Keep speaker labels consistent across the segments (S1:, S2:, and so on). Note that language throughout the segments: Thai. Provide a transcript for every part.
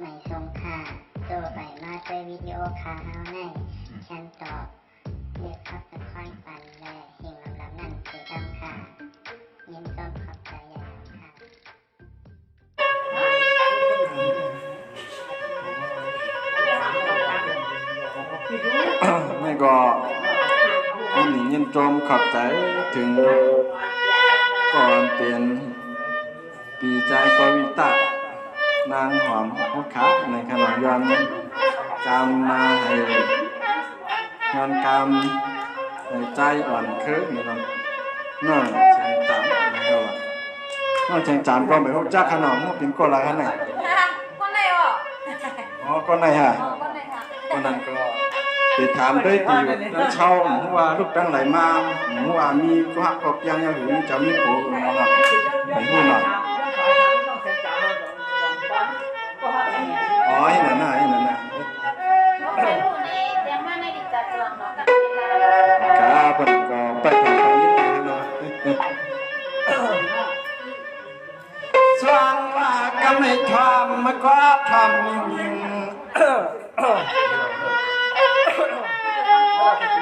S1: ไม่ทรงค่าตัวใบมาด้วยวิดีโอคาเฮาในฉันตอบเลือกขับตะค่อยปันและเฮงลำนั่นคือดำค่ะยินต้นขอบใจใหญ่ค่ะ
S2: นี่ก็อันนี้ยินจมขอบใจถึงก่อนเปลี่ยนปีใจกวิตานางหอมพุทธะในขณะย้อนกรรมมาให้ย้อนกรรมในใจอ่อนเคิร์นี่เนาะน้องแฉงจันนะครับน้องแฉงจันก็ไม่รู้จักขนมเป็นคนละขนาด
S3: คนไหนวะ
S2: อ๋อคนไหนฮะคนนั้นก็ไปถามด้วยตีแล้วเช่าหมูว่าลูกตั้งไหลมาหมูว่ามีก็หักกบยังหรือจะมีปูเนาะไปพูดหน่อยอ๋อให้หน่อยนะให้หน่อยนะครับผมก็ไปทำไปนิดนึงนะสว่างว่าก็ไม่ทำมันก็ทำยิ่งยิ่ง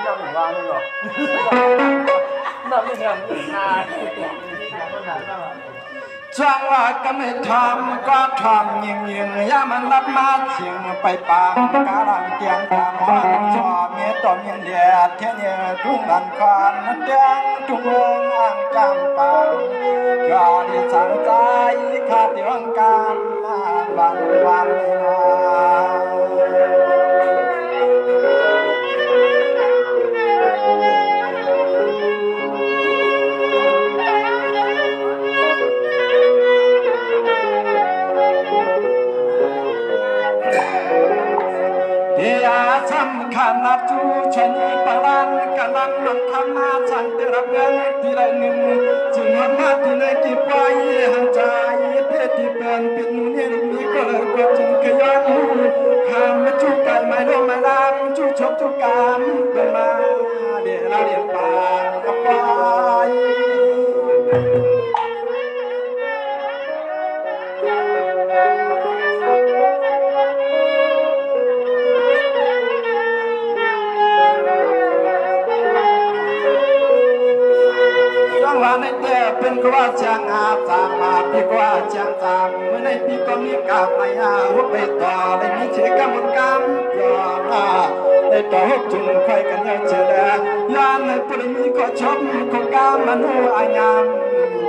S2: น้ำไม่วางเลยหรอน้ำไม่ทำอีกนานช่างว่าก็ไม่ทำก็ทำยิ่งยิ่งอย่ามันรับมาเสียงไปปางกาลังเตียงทางห้องชอเมียต่อเมียเดียดเทียนเนี่ยทุ่งดันคอนเตียงทุ่งเมืองอ่างจำปางก็ได้สั่งใจขาดเดียวกันมาวันสำคัญนับจูชนีปรานกำลังมันทำมาฉันเตระเงินทีละหนึ่งจึงหันมาที่ในกี่ปลายหันใจเทที่เป็นปิดเนี่ยมีก็เลยก็จึงขยันข้ามมาจูไก่ไม่ลงไม่ลามจูชกจูกามเป็นมาเดี๋ยวเราเรียกปางกับปลายในเต้เป็นกว่าช่างอาจางมาพี่กว่าช่างจางเมื่อในพี่ก็มีกาบไม่อาหุบไปต่อได้มีเชื่อกำมันกำยอมในต่อหุบจุงไฟกันยังเชื่อยามในปริมีก็ชมของกามมนุอายาม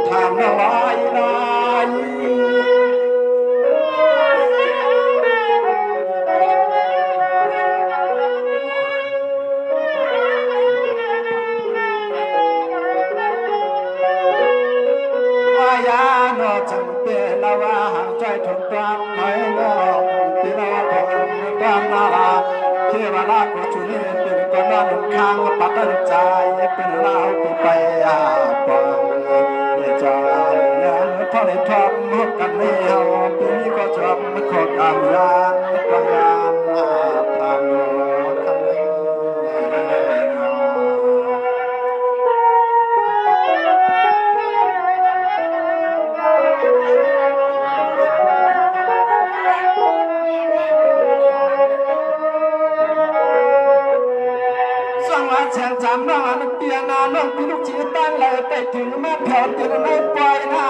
S2: ทำละลายลอยจังเป็นละว่าห่างใจถูกต้องให้เลิกที่เราทนความน่ารักเทวดาก็ช่วยเป็นคนน่าหนุนข้างปัดตั้งใจเป็นเราผู้ไปอาปองเดี๋ยวจะเนื้อพอได้ทำมุกกันไม่เอาปีนี้ก็ชอบขอกำยานพยายามทำคำนี้แช่งจำน้องนักเปียนาน้องพี่ลูกจีตั้งเลยไปถึงแม่แผ่นเตือนในปล่อยหน้า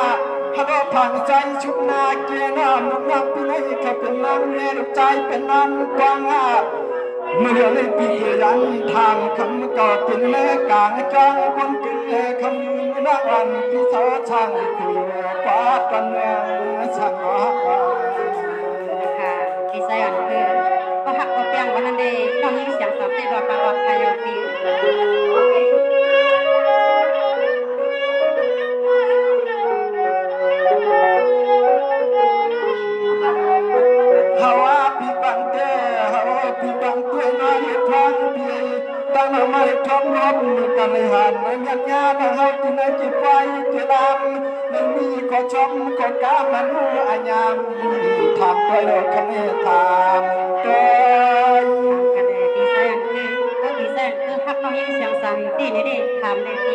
S2: ฮัลโหลผ่านใจชุบนาเกียน้ำน้องพี่เลยขับเป็นนางเมียลูกใจเป็นนันกว้างเมื่อในปียันทางคำกอดเป็นแม่กางกลางคนกินคำยืนนักวันพี่สาวช่างคุยป้ากันเมืองช่างหอ
S3: ค่ะดีไซน์คือก็หักก็เปียงวันนั้นเดย์น้องยิ่งเสียงสามเตะว่าปลาออกพายฟี
S2: ฮาวาปีบังเตฮาวาปีบังเตน้อยพังปีตั้งมาทำรบกันในหันยันยาในเฮาที่ในจีไฟที่ลำไม่มีก็ชมก็กามันหูอันยามทำไปโลกคำนี้ทำไป
S3: ดีไซน์คือหักน้องยิ่งเสียงสามตีนี่ดิทำได้ตี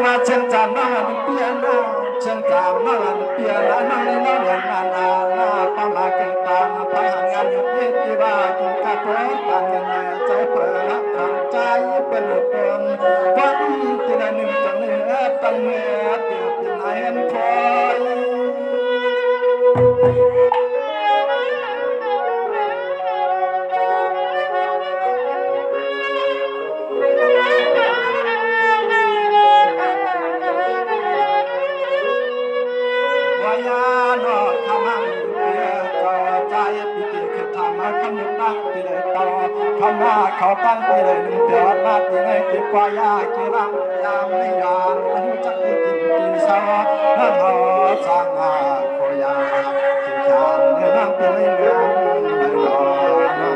S2: ว ว่าเชิงจำนานเปียนาเชิงจำนานเปียนานั่งในน้ำนานาปามากินตามพายงานอยู่ที่ที่ว่ากินกาโปตันยังไงใจเปิดละทางใจเป็นคนวันที่ได้หนึ่งจังเนื้อตั้งเนื้อเตียบที่ไหนเห็นพอเขาตั้งไปเลยหนึ่งเดือนมาตีในตีกว่ายากี่รังยามไม่ยามมันจะกินกินสาวนั่งหอสร้างหาโคยาที่ขานนั่งไปไม่เมืองไม่รอนั่ง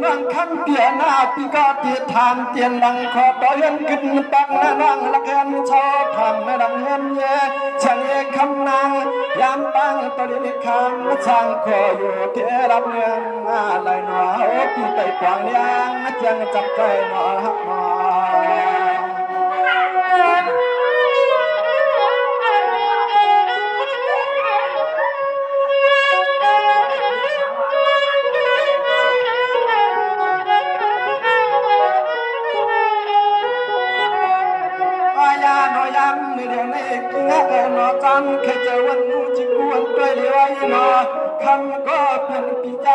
S2: นั่งขันเปียหน้าปีก็เตียทานเตียนดังขอต่อยันขึ้นปังนั่งละแกนชอทางในดังเงินเย่ฉันเอกคำนางยามปังตอดีคำมาช่างขออยู่เทรับเมืองอะไรหนอปีไต่กวางเลี้ยงจังจับใจหนอฮักหนอไม่เดียวในกินแอนอจันแค่เจอวันนู้จิกวนด้วยเดียวไอ้นอคำก็เป็นปีใจ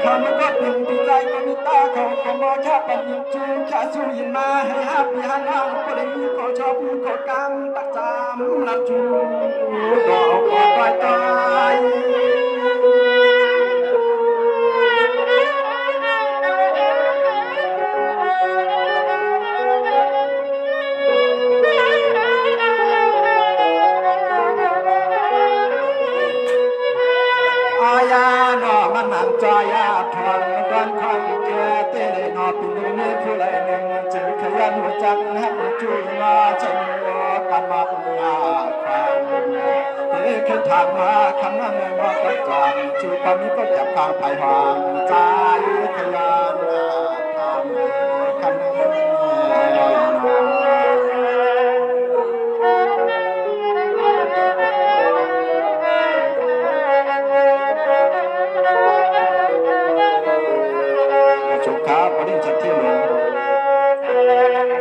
S2: คำก็เป็นปีใจก็มีตาเขาก็มองแค่ปัญญาจูแค่สู้ยินมาให้ฮับยันนั่งก็ได้มีก็ชอบก็กำตักจำนัดจูก็เอาก็ตายจอยาทอนกันคอยแก่เตะเลยนอปีนี้ผู้ใดหนึ่งเจอขยันหัวจังฮักจุยมาจนกันมาความเตะขึ้นทางมาคำนั้นว่าก็จางจูปามีก็จับทางไผ่หอมใจขยันทำคำนั้น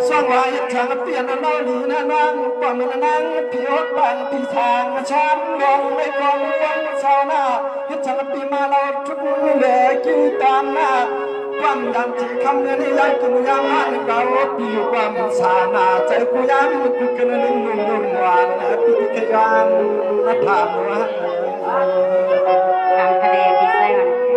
S2: สร้างไว้ทางเปลี่ยนน้องหนีนั่งปอนนั่งพี่ฮดบางพี่ทางฉันลงไม่กองฟังชาวนายึดทางปีมาเราชุดเหลือกินตามหน้าความยันที่คำเนื้อยังกินยังหันเก่าปีความชานาใจกูยังกูกันนุ่มหวานปีขยันทำว่า
S3: ทางทะเลพิเศษ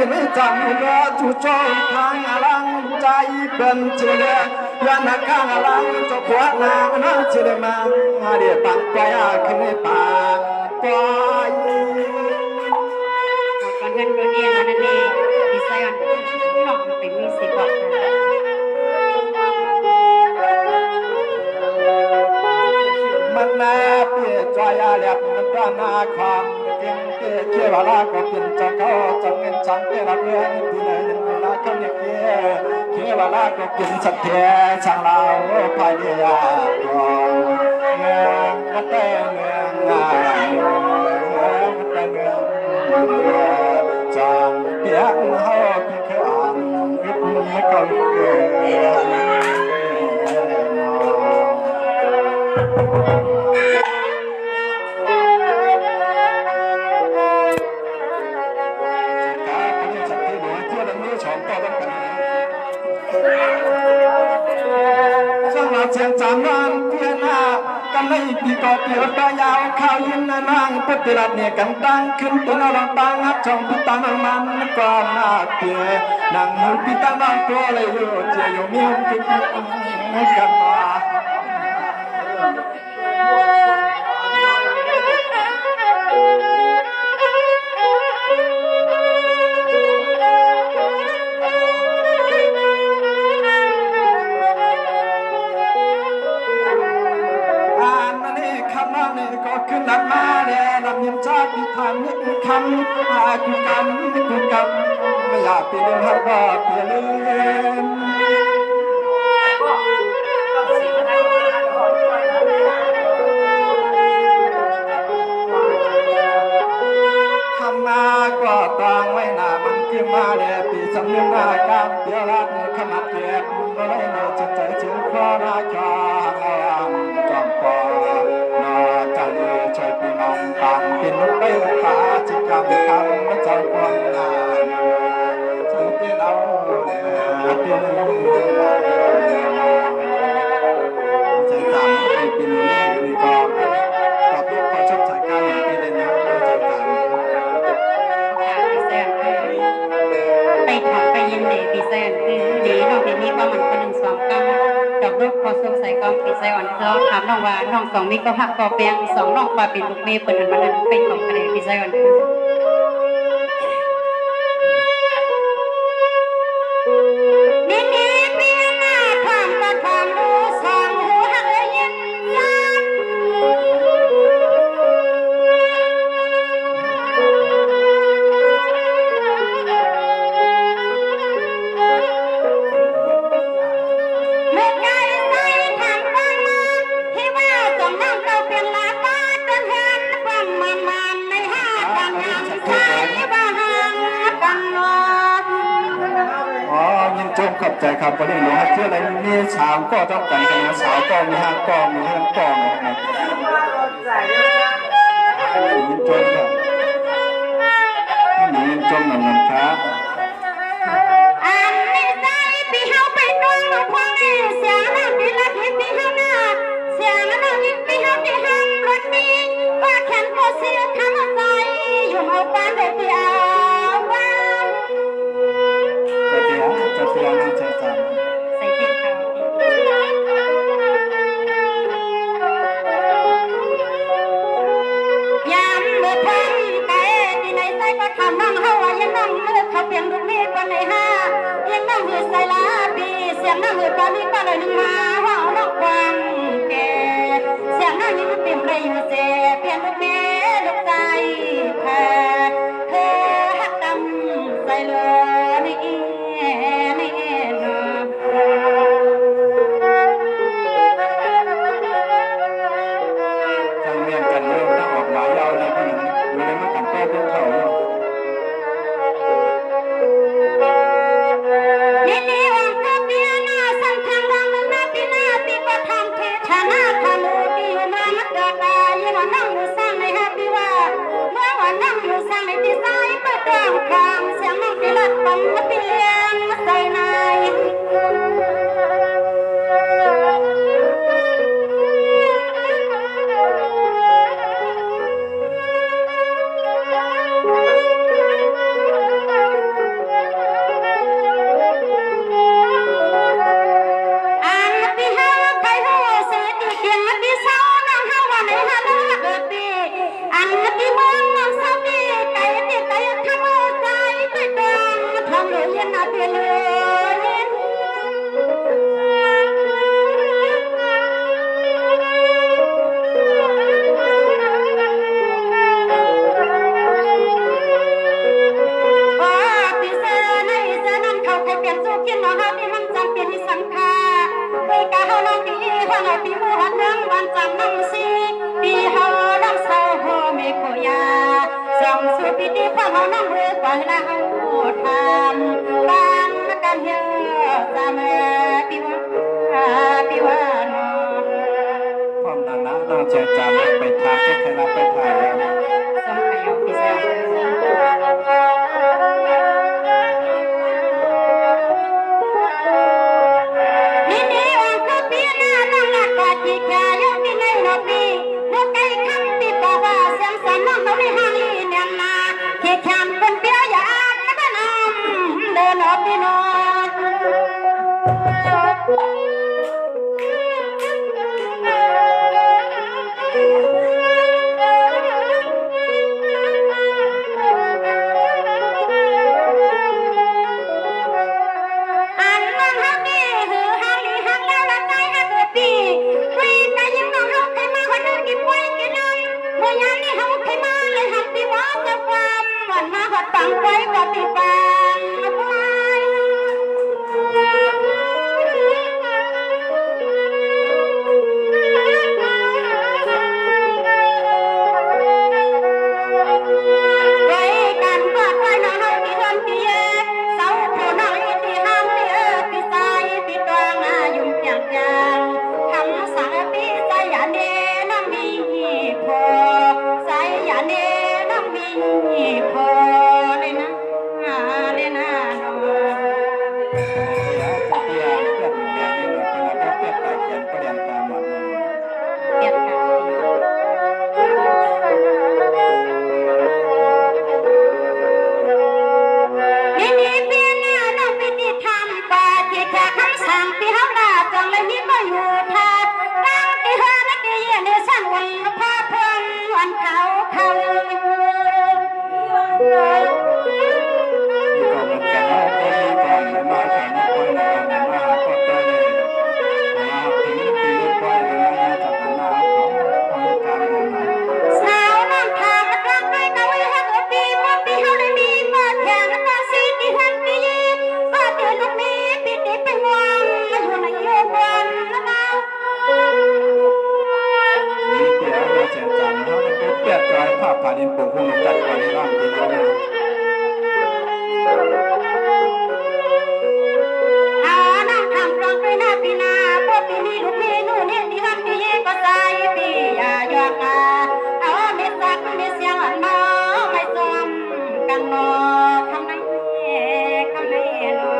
S2: ไม่จำเนื้อจู่โจมทางอลังใจเป็นเชื่อยันข้างอลังจะขวานานั่งเชื่อมาเดี๋ยวปังไปขึ้นในปางไป
S3: ก่อนเงินโดนเนียนนั่นเองดีไซน์น้องเป็นมีสิบอก
S2: มันน่าเปียจอยาเล็บมันก็น่าความเก่งเกี่ยวกับลาก็เป็นจังเขาจังเงินจังเกี่ยวกับเรื่องที่ไหนลาก็เนี่ยเกี่ยวกับลาก็เป็นสักเทียช่างเราภายในยาก่อนเงินก็แต่เงินงานแต่เงินจังเปียกเขาเป็นแค่อ่านยึดไม่ก็เกินเชียงจำนานเพียนากันในปีก่อเกี่ยวตายาวข้าวยินนางปฏิรัติเนี่ยกันตั้งขึ้นตัวเราตั้งฮับช่องพิตามันก่อนหน้าเกี่ย นางมือปีตาบางตัวเลยโยเจียโยเมียวกินกันมาก็ขึ้นดังมาแด่ลำยังชาติทางนึกคำกูกำไม่อยากเปลี่ยนหักว่าเปลี่ยนลืมคำมาก็ตางไว้หน้ามันที่มาแด่ปีสำเนียงหน้าการเปียรัดขมัดเก็บก็ได้เนื้อจิตใจเชื่อคอราชาจอมปอจันช่วยพี่น้องตามเป็นลูกไปฟ้าจิกรรมคำมาจากความงามฉันเป็นเอาเป็นใจตามให้เป็นนี่ก็ขอบคุณขอชดใช้การที่ได้นะใจตาม
S3: ไปทำไปยินดีปีแซนคือดีน้องปีนี้ก็มันเป็นสองกำดอกรูปพอสงสัยกองปีไซอ่อนเธอถามน้องว่าน้องสองมีก็หักก็แปลงสองน้องปลาเป็นลูกเมย์เปิดหันมานั้นเป็นของกระเดปีไซอ่อนนี่นี่พี่หน้าทำก็ทำดูสองหัวเลยยินยัน
S2: จงขอบใจครับประเด็นหลวงให้เชื่ออะไรนี่สาวก็ต้องกันกันนะสาวก็มีห้างก็มีห้างก็นะครับยินจมครับยินจมหนังครับ
S3: อันนี้ใจปีเฮาไปนอนหลวงพ่อนี่เสียงนั่งดีละที่ปีเฮาหน้าเสียงนั่งยิ้มปีเฮาที่ห้างรถมีว่าแขนก็เสียทำใจอยู่เอาปานเด็ดเดียวว่า
S2: จะเสียน่าจะจำ
S3: ใส่เก็บเขายามเมื่อพันไปที่ไหนใจก็ทำนั่งเฮาว่ายังนั่งเมื่อเขาเพียงลูกนี้คนในห้ายังนั่งหือใส่ลาปีเสียงนั่งหือปานี้ปาเลยหนึ่งมาว่าเอานกกวางแก่เสียงนั่งยิ้มเปลี่ยนไปอยู่เสียเปลี่ยนลูกเมย์ลูกใจแพ้เธอหักดำใส่เลยนี่
S2: จังเมียนกันเริ่มต้องออกหมายยาวเลยพี่อยู่ในมือกันแป้เป็นเขา
S3: นี่วังก็เปียนาสั่งทางดังหน้าปีหน้าปีก็ทำเทชนะทะลุปีมานักกากายังว่านั่งอยู่สร้างในฮับปีว่าเมื่อว่านั่งอยู่สร้างในที่ใจเปิดกลางคางเสียงนั่งปีลัดปังมาเปียงใส่นายปีมือหัดเรื่องวันจันทร์นั่งซีปีเฮานั่งเศร้าโฮเมโคยาส่งสู่ปีที่พ่อเฮานั่งเรือปล่อยแล้วทำบ้านกันเยอะตามปีว่านอน
S2: พร้อมนั้นนะต้องเจอจานไปทางแค่รับไปถ่ายแล้ว
S3: ส่งไปเอาพิเศษที่แค่ยกที่ในรถนี้รถไก่คำที่บอกว่าเสียงสั่นน้องเขาในห้างลีเนี่ยนาที่แขนเป็นเปียยาแล้วก็นำเดินอ พี่น้องฟังไว้ก็ติดฟังไว้กันก็ไว้น้องที่เฮือนที่เย่เสาผู้น้องที่ห้ามที่พี่สายพี่ตวงยุ่งจังจังทำสังพี่สายเนน้องมีพอสายเนน้องมีพอเลยนะเลยนะ
S2: ผ่านดินปูพุ่งลงจัดก่อนร่างกินเลย
S3: นั่งทำกลางไปหน้าปีนาพวกปีนี้ลูกพี่นู่นนี่ที่ฮักที่เย่ก็ใจปีอย่าหยอกเอาไม่สักไม่เสียงอ่อนมาไม่จอมกันนอคำไหนคำไหนนอ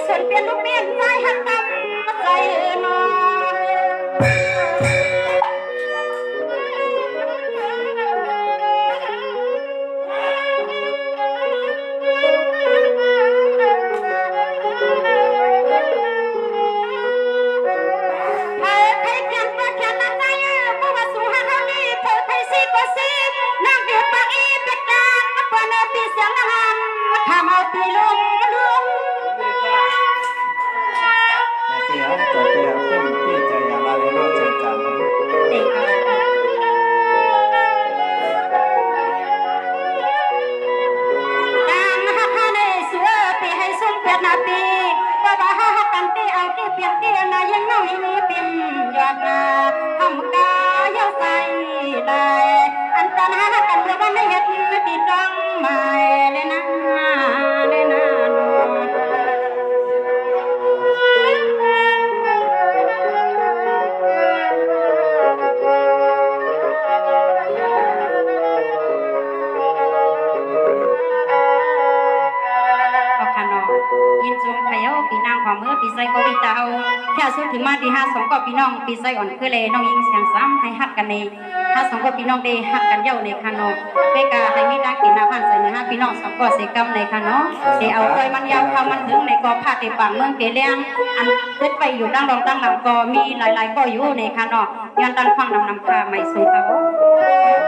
S3: ส่วนเปลี่ยนลูกเปลี่ยนใจหักตำใจนอปีไซก็วิตาเอาแค่สุดถึงมาที่52ก็พี่น้องปีไซอ่อนคือเลยน้องยิงเสียงซ้ำให้ฮักกันใน52ก็พี่น้องได้ฮักกันเย้าในคันเนาะเปกาให้มีดังกินน้ำพันใส่เนื้อพี่น้องสองก็เสกำในคันเนาะเดี๋ยวเอาคอยมันยาวเข้ามันถึงในกอผ้าเตะปางเมืองเตะเลี้ยงอันเกิดไปอยู่ดังรองดังลำก็มีหลายๆก็อยู่ในคันเนาะยันดันฟังนำคาไม่สูงเขา